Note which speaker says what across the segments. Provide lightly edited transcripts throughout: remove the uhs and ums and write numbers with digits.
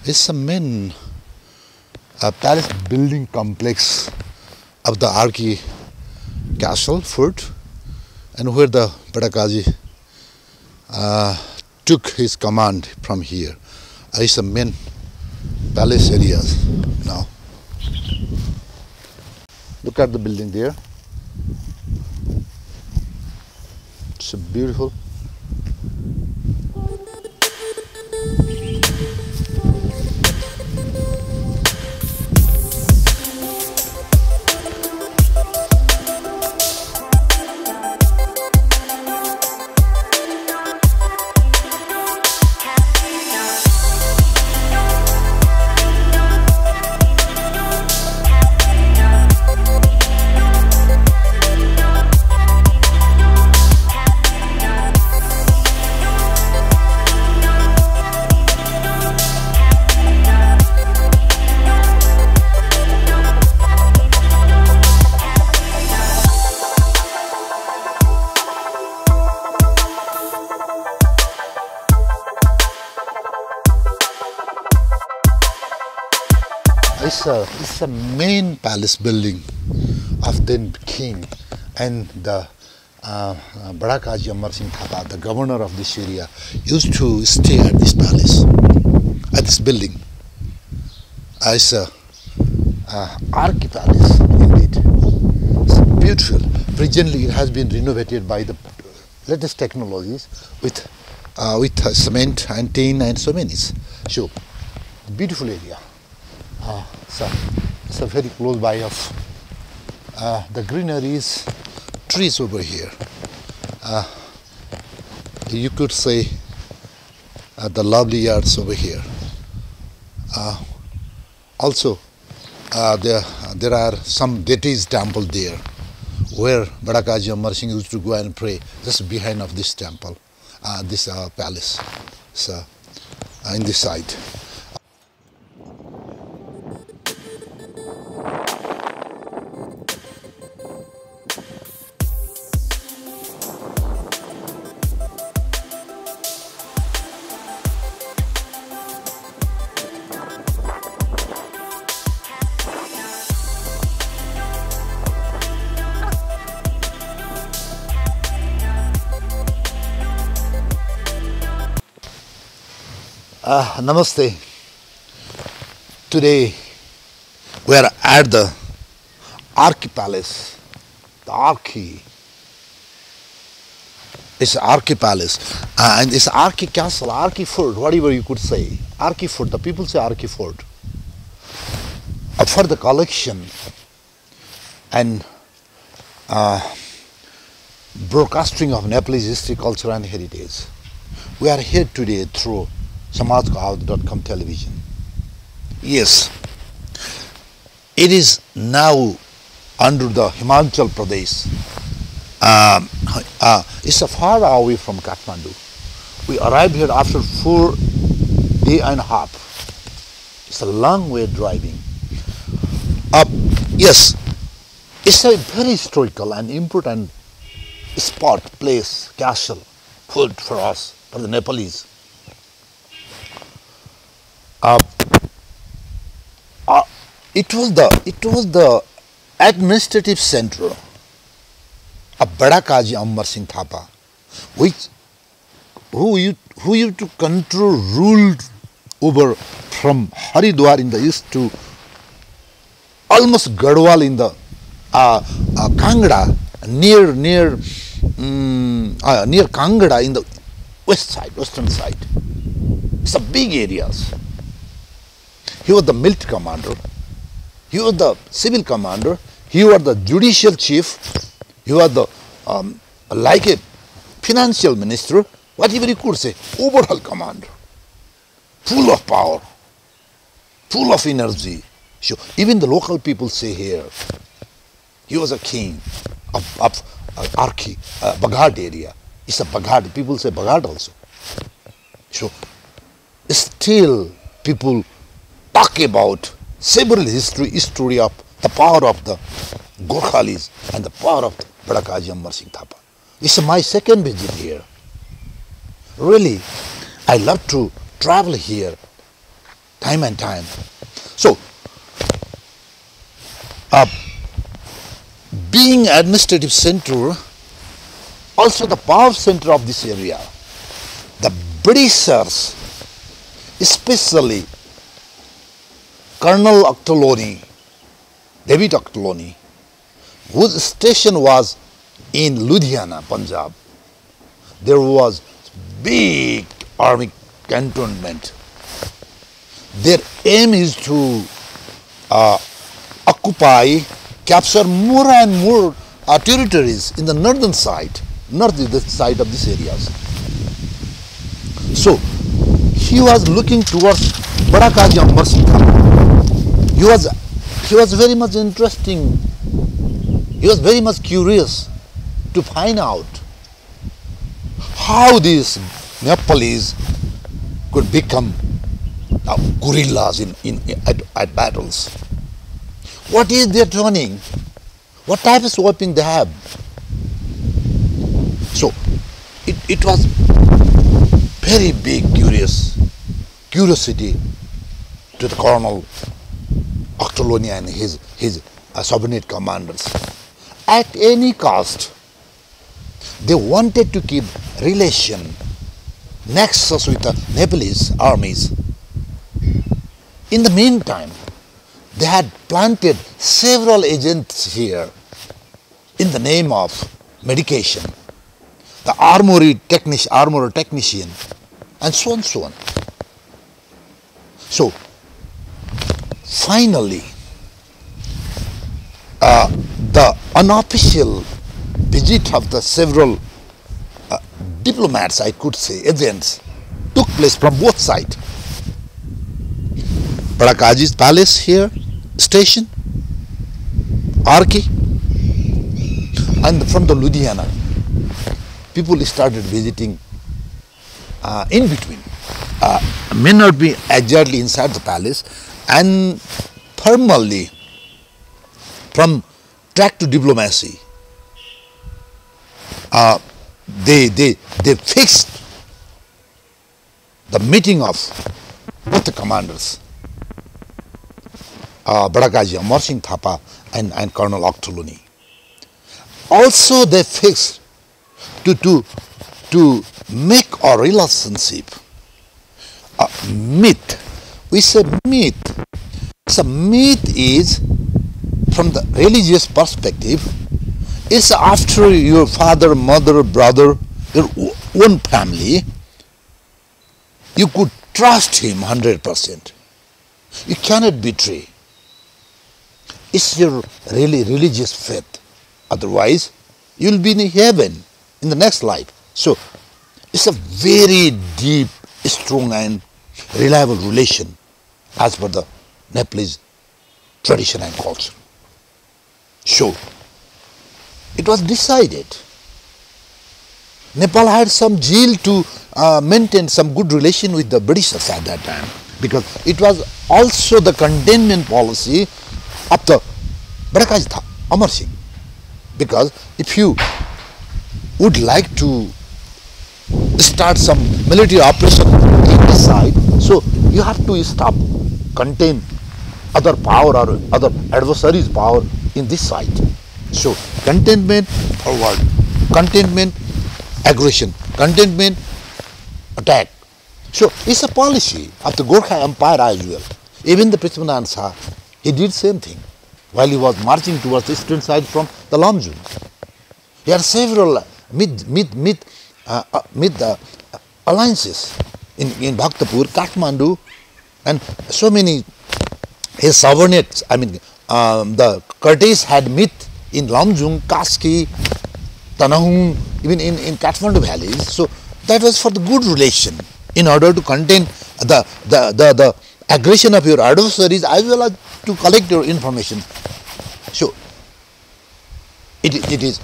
Speaker 1: It's a main palace building complex of the Aarki castle fort, and where the Bada Kaji took his command from here. It's the main palace areas now. Look at the building there. It's beautiful. It's a main palace building of then king and the Bada Kaji Amar Singh Thapa, the governor of this area, used to stay at this palace, at this building. It's a Aarki palace indeed. It's beautiful. Presently it has been renovated by the latest technologies with cement and tin and so many. So beautiful area. It's a very close by of the greeneries, trees over here. You could say the lovely yards over here. Also, there are some deities temple there, where Bada Kaji Amar Singh used to go and pray just behind of this temple, this palace. So, in this side. Namaste. Today we are at the Aarki Palace. The Aarki. It's Aarki Palace and it's Aarki Castle, Aarki Fort, whatever you could say. Aarki Fort, the people say Aarki Fort. For the collection and broadcasting of Nepalese history, culture and heritage. We are here today through Samajkoawaj.com television. Yes, it is now under the Himachal Pradesh. It's a far away from Kathmandu. We arrived here after 4 days and a half. It's a long way driving. Yes, it's a very historical and important spot, place, castle, food for us, for the Nepalese. It was the administrative center of Bada Kaji Amar Singh Thapa, who used to control, ruled over from Haridwar in the east to almost Garhwal in the Kangra, near Kangra in the western side. It's a big areas. He was the military commander, he was the civil commander, he was the judicial chief, he was the like a financial minister, whatever you could say, overall commander, full of power, full of energy. So even the local people say here, he was a king of Aarki, Baghat area. It's a Baghat, people say Baghat also. So still people talk about several history of the power of the Gorkhalis and the power of the Bada Kaji Amar Singh Thapa. This is my second visit here. Really, I love to travel here. time and time. So, being administrative center, also the power center of this area, the Britishers, especially Colonel Ochterlony, David Ochterlony, whose station was in Ludhiana, Punjab. There was big army cantonment. Their aim is to occupy, capture more and more territories in the northern side, northeast side of these areas. So he was looking towards Bada Kaji Amar Singh. He was very much interesting. He was very much curious to find out how these Nepalese could become guerrillas at battles. What is their training? What type of weapon they have? So it was very big curiosity to the Colonel Ochterlony and his subordinate commanders. At any cost, they wanted to keep relation, nexus with the Nepalese armies. In the meantime, they had planted several agents here in the name of medication, the armorer technician, and so on, so on. So, finally, the unofficial visit of the several diplomats, I could say, agents, took place from both sides. Bada Kaji's palace here, station, Aarki, and from the Ludhiana, people started visiting in between. May not be exactly inside the palace, and formally, from track to diplomacy, they fixed the meeting of both the commanders, Bada Kaji Amar Singh Thapa and Colonel Ochterlony. Also, they fixed to make a relationship, a myth. We say myth. So myth is, from the religious perspective, it's after your father, mother, brother, your own family, you could trust him 100%. You cannot betray. It's your really religious faith. Otherwise, you'll be in heaven in the next life. So, it's a very deep, strong and reliable relation as per the Nepalese tradition and culture. So, it was decided. Nepal had some zeal to maintain some good relation with the Britishers at that time, because it was also the containment policy of the Bada Kaji Amar Singh. Because if you would like to start some military operation in this side, so you have to stop, contain other power or other adversaries' power in this side. So containment, forward, containment, aggression, containment, attack. So it's a policy of the Gorkha Empire as well. Even the Prithvinand Shah, he did same thing while he was marching towards the eastern side from the Lamjung. There are several alliances in Bhaktapur, Kathmandu, and so many his subordinates. I mean, the Kurtis had myth in Lamjung, Kaski, Tanahung, even in Kathmandu valleys. So that was for the good relation, in order to contain the aggression of your adversaries as well as to collect your information. So it is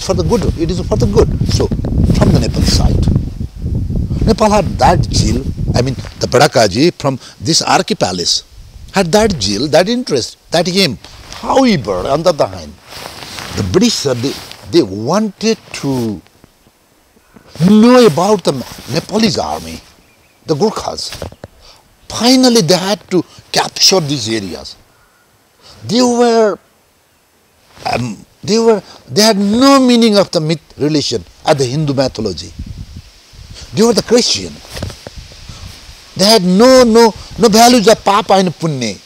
Speaker 1: for the good. It is for the good. So from the Nepal side, Nepal had that zeal. I mean, the Bada Kaji from this Aarki palace had that zeal, that interest, that aim. However, on the other hand, the British, they wanted to know about the Nepalese army, the Gurkhas, Finally, they had to capture these areas. They had no meaning of the myth relation at the Hindu mythology. They were the Christian. They had no values of Papa and Punya.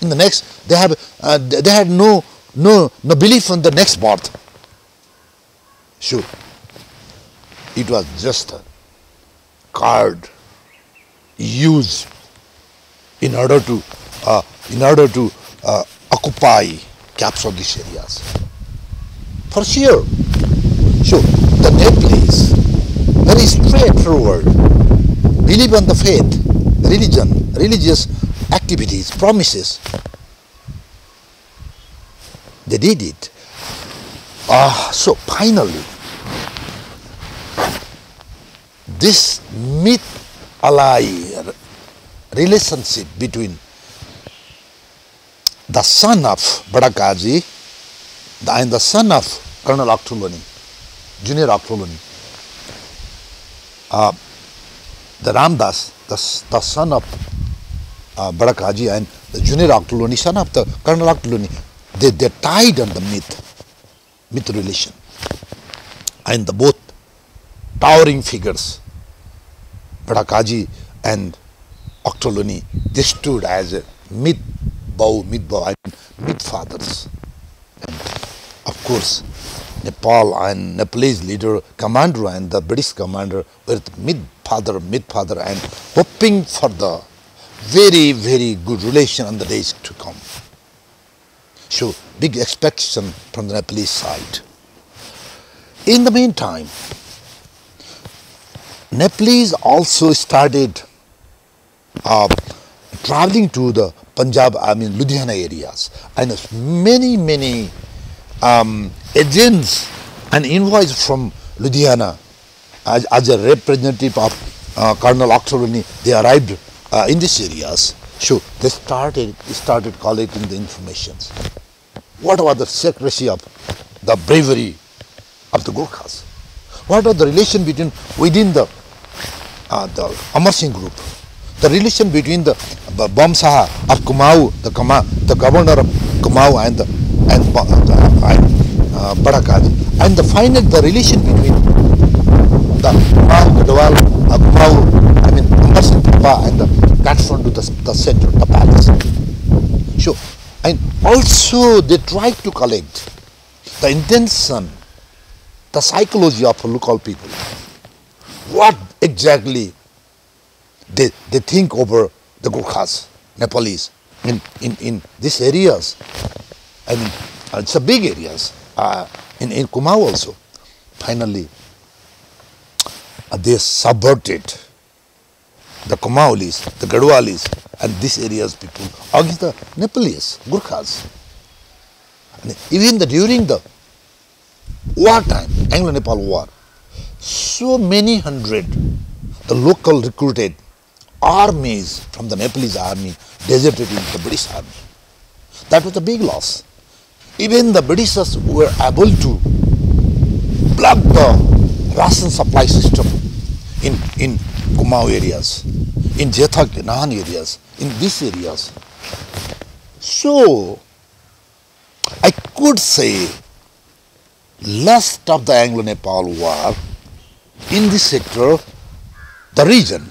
Speaker 1: In the next, they had no belief in the next birth. Sure, it was just a card used in order to occupy, capture these areas. For sure. So the Nepalese, very straightforward, believe on the faith, religion, religious activities, promises. They did it. So finally, this myth-ally relationship between the son of Bada Kaji and the son of Colonel Aktulani, Junior Aktulani, the Ramdas, the son of Bada Kaji and the Junior Aktulani, son of the Colonel Aktulani, they tied on the myth relation. And the both towering figures, Bada Kaji and Aktulani, they stood as a myth fathers. And of course, Nepal and Nepalese leader, commander and the British commander were the myth father and hoping for the very, very good relation in the days to come. So big expectation from the Nepalese side. In the meantime, Nepalese also started traveling to the Punjab, Ludhiana areas, and many agents and envoys from Ludhiana as a representative of Colonel Aktulani, they arrived in these areas. So they started collecting the informations. What was the secrecy of the bravery of the Gurkhas? What was the relation within the Amar Singh group? The relation between the Bamsaha of Kumaon, the governor of Kumaon and Bada Kaji, and the relation between the Gadwal, Kumaon, Amar Singh Papa and the platform to the center, the palace. So, and also they tried to collect the intention, the psychology of local people. What exactly they think over the Gurkhas, Nepalese, in these areas. It's a big areas, in Kumaon also. Finally, they subverted the Kumaolis, the Gadwalis, and these areas people against the Nepalese, Gurkhas. And even during the wartime, Anglo-Nepal War, so many hundred, the local recruited armies from the Nepalese army deserted into the British army. That was a big loss. Even the Britishers were able to block the ration supply system in Kumaon areas, in Jethak, Nahan areas, in these areas. So, I could say last of the Anglo-Nepal War in this sector, the region,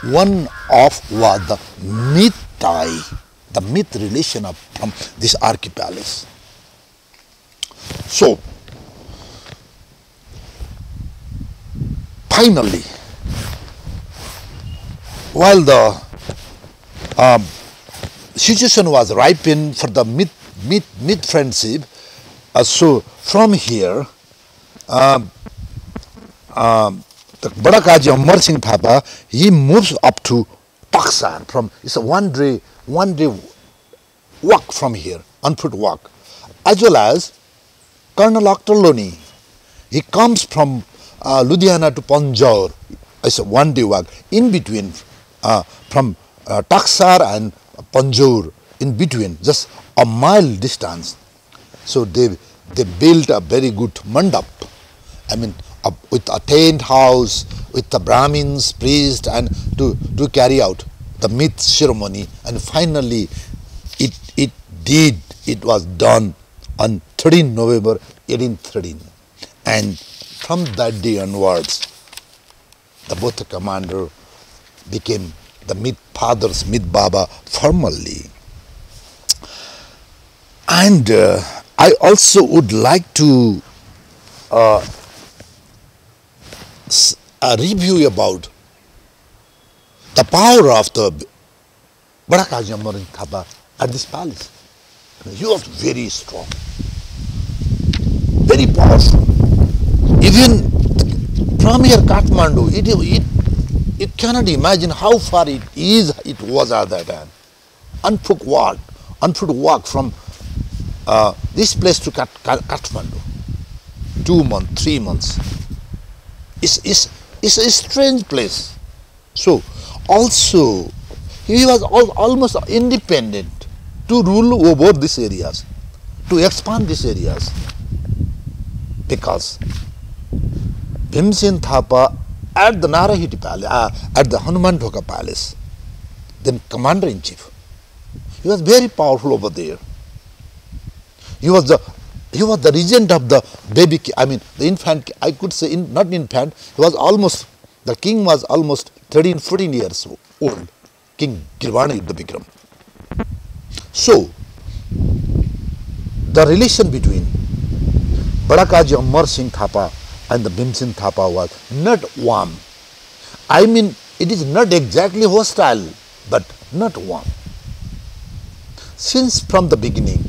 Speaker 1: one of was the myth tie, the myth relation from this Aarki palace. So, finally, while the situation was ripened for the myth friendship, so from here, the Bada Kaji Amar Singh Thapa, he moves up to Taksar. It's a one day walk from here, on foot walk, as well as Colonel Aktulani. He comes from Ludhiana to Panjor. It's a one day walk. In between, from Taksar and Panjor, in between, just a mile distance. So they built a very good mandap. with a tent house, with the Brahmins, priests, and to carry out the myth ceremony. And finally, it was done on 13 November 1813. And from that day onwards, both the commander became the myth fathers, myth Baba formally. And I also would like to review about the power of the Bada Kaji Amar Singh Thapa at this palace. He was very strong, very powerful. Even from here, Kathmandu, you cannot imagine how far it was at that time. Unfoot walk from this place to Kathmandu. 2 months, 3 months. It's a strange place. So, also, he was almost independent to rule over these areas, to expand these areas. Because Prem Singh Thapa at the Narahiti Palace, at the Hanuman Dhoka Palace, then commander-in-chief, he was very powerful over there. He was the regent of the baby, the infant, I could say, not infant, the king was almost 13, 14 years old, King Girvana Yuddha Bikram. So, the relation between Bada Kaji Amar Singh Thapa and the Prem Singh Thapa was not warm. It is not exactly hostile, but not warm. Since from the beginning,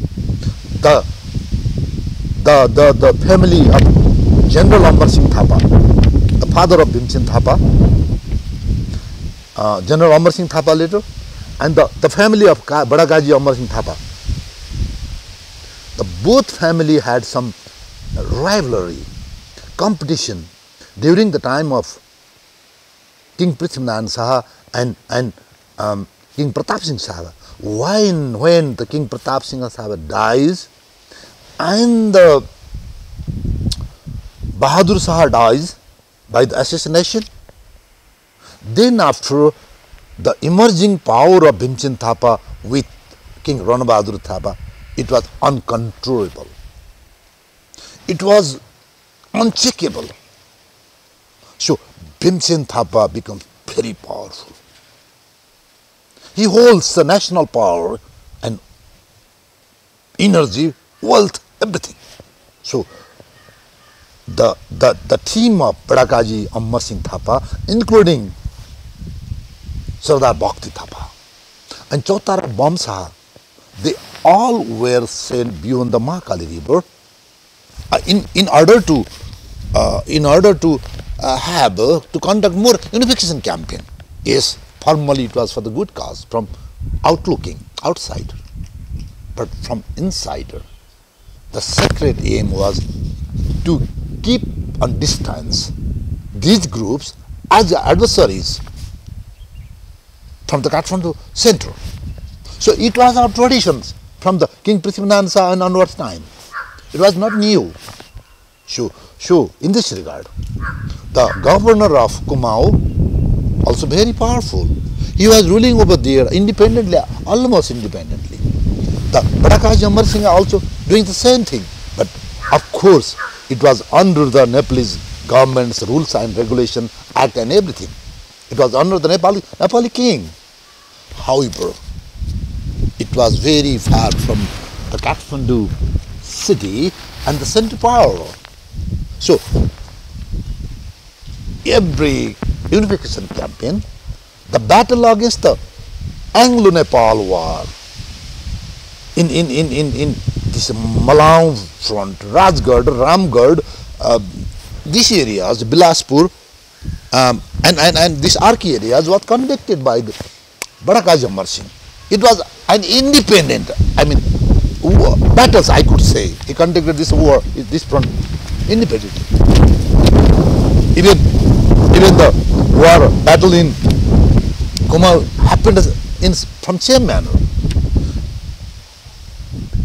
Speaker 1: the family of General Amar Singh Thapa, the father of Prem Singh Thapa, General Amar Singh Thapa later, and the family of Bada Kaji Amar Singh Thapa, both family had some rivalry, competition during the time of King Prithvinarayan Saha and King Pratap Singh Saha. When the King Pratap Singh Saha dies and the Bahadur Saha dies by the assassination, then after the emerging power of Prem Singh Thapa with King Rana Bahadur Thapa, it was uncontrollable. It was uncheckable. So Prem Singh Thapa becomes very powerful. He holds the national power and energy, wealth, everything. So the team of Bada Kaji Amar Singh Thapa, including Sardar Bhakti Thapa and Chautara Bamsa, they all were sent beyond the Mahakali river in order to conduct more unification campaign. Yes, formally it was for the good cause from outsider, but from insider, the secret aim was to keep on distance these groups as adversaries from the Kathmandu center. So it was our traditions from the King Prithvinarayan Saha and onwards time. It was not new. So in this regard, the governor of Kumaon, also very powerful, he was ruling over there independently, almost independently. The Bada Kaji Amar Singh also doing the same thing, but of course it was under the Nepalese government's rules and regulation act and everything. It was under the Nepali king. However, it was very far from the Kathmandu city and the central power. So every unification campaign, the battle against the Anglo-Nepal war in this Malaw front, Rajgarh, Ramgarh, these areas, Bilaspur, and these Aarki areas was conducted by the Bada Kaji Amar Singh. It was an independent, battles, I could say. He conducted this war, this front, independently. Even the war battle in Kumaon happened from same manner.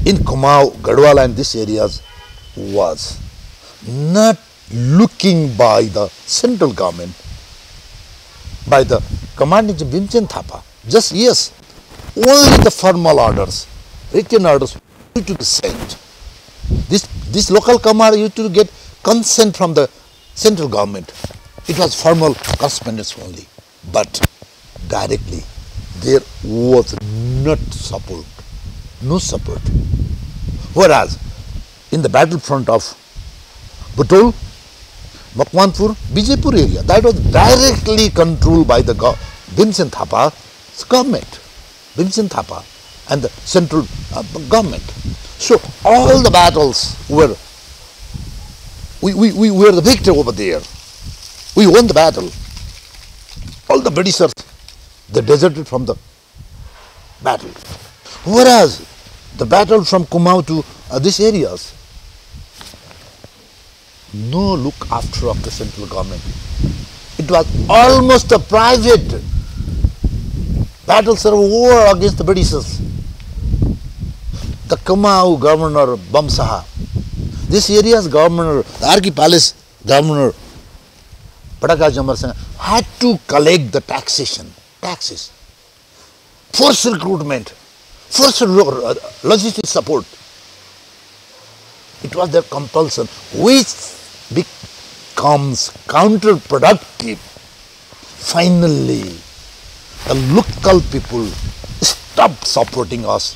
Speaker 1: In Kumaon, Gadwala and these areas was not looking by the central government, by the commanding Bhim Chand Thapa. Just yes, only the formal orders, written orders used to be sent. This local command used to get consent from the central government. It was formal correspondence only, but directly there was not support, no support. Whereas in the battlefront of Butol, Makwanpur, Bijaypur area, that was directly controlled by the Bhim Chand Thapa's government, Bhim Chand Thapa and the central government. So all the battles were, we were the victor over there. We won the battle. All the Britishers, they deserted from the battle. Whereas the battle from Kumaon to these areas, no look after of the central government. It was almost a private battles of war against the Britishers. The Kumaon governor Bamsaha, this area's governor, the Aarki palace governor Bada had to collect the taxes, forced recruitment, forced logistic support. It was their compulsion, which becomes counterproductive. Finally, the local people stopped supporting us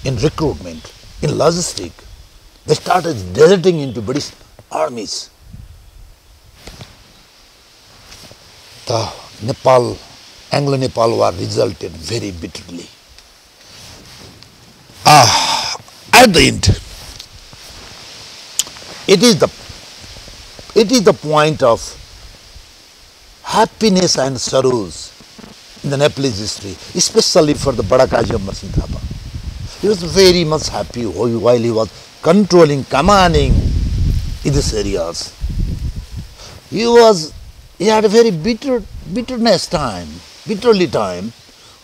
Speaker 1: in recruitment, in logistics. They started deserting into British armies. The Anglo-Nepal war resulted very bitterly. At the end, it is the point of happiness and sorrows in the Nepalese history, especially for the Bada Kaji Amar Singh Thapa. He was very much happy while he was controlling, commanding in these areas. He had a very bitterly time,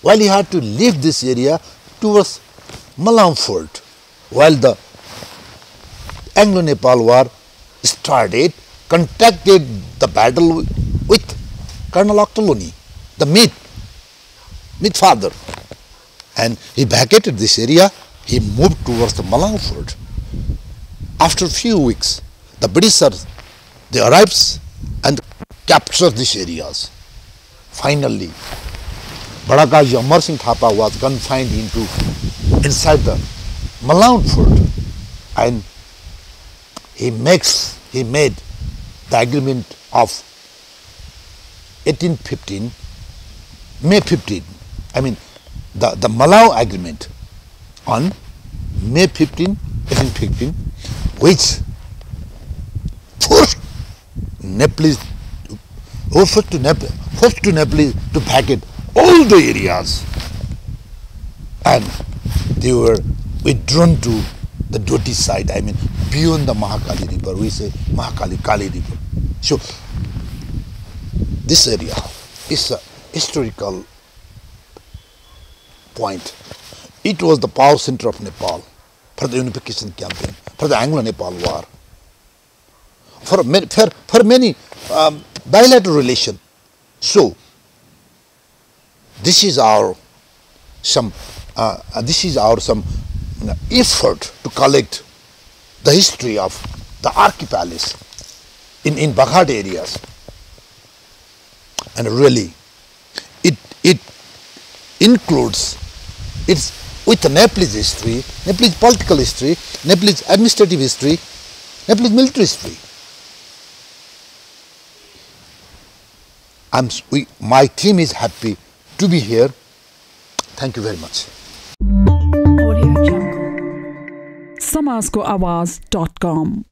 Speaker 1: while he had to leave this area towards Malang Fort, while the Anglo-Nepal war started, contacted the battle with Colonel Octoloni, the myth father, and he vacated this area. He moved towards the Malang Fort. After a few weeks, the Britishers, they arrived and captured these areas. Finally, Bada Kaji Amar Singh Thapa was confined inside the Malang Fort, and he made the agreement of 1815, May 15. I mean, the Malang agreement on May 15, 1815, which forced Nepalese to vacate all the areas, and they were withdrawn to the Doti side, I mean beyond the Mahakali river, we say Kali river. So this area is a historical point. It was the power center of Nepal for the unification campaign, for the Anglo-Nepal war, for many bilateral relation. So this is our some effort to collect the history of the Aarki palace in Baghat areas, and really it includes, it's with the Nepalese history, Nepalese political history, Nepalese administrative history, Nepalese military history. My team is happy to be here. Thank you very much.
Speaker 2: Samajkoawaj.com